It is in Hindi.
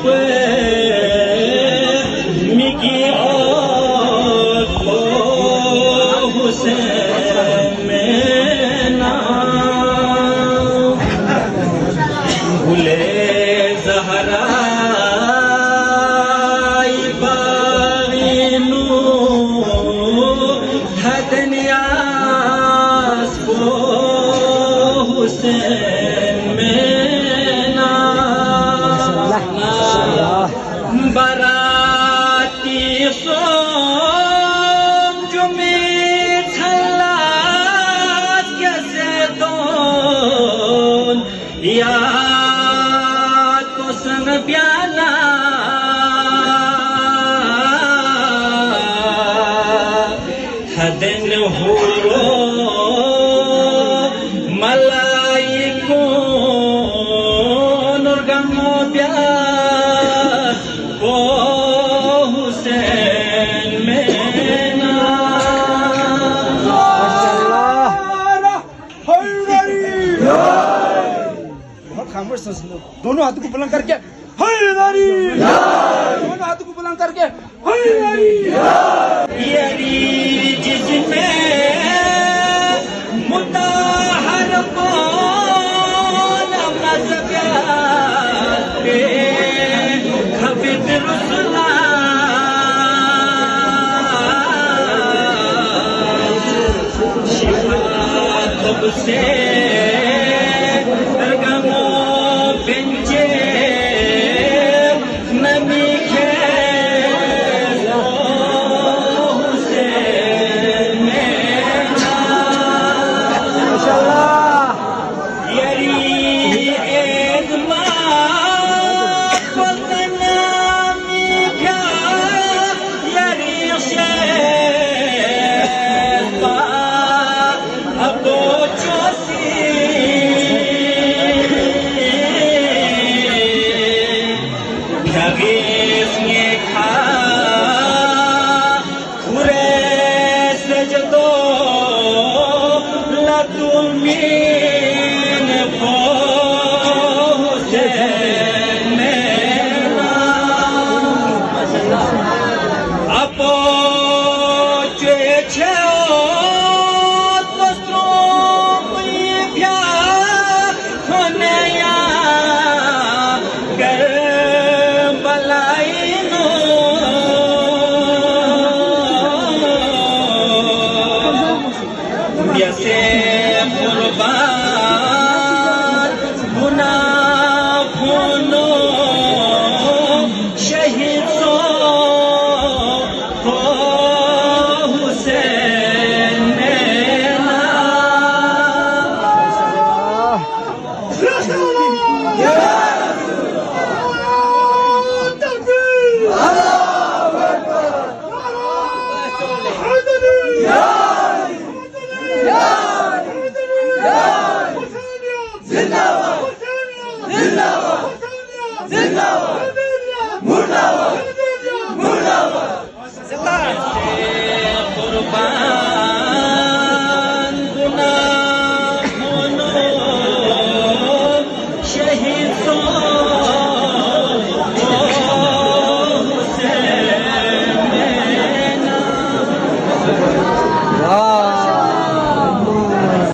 पे मिगी और को हुसैन में ना भूले ज़हरा बराती सोम जुमे छल्ला कैसे दोन याद को सन प्याला हदन हो मलाइको नुरगमो प्यार ओ हुसैन में ना बहुत खामोश था दोनों हाथों को बुलंद करके हैदरी दोनों हाथों को बुलंद करके हैदरी जिसमें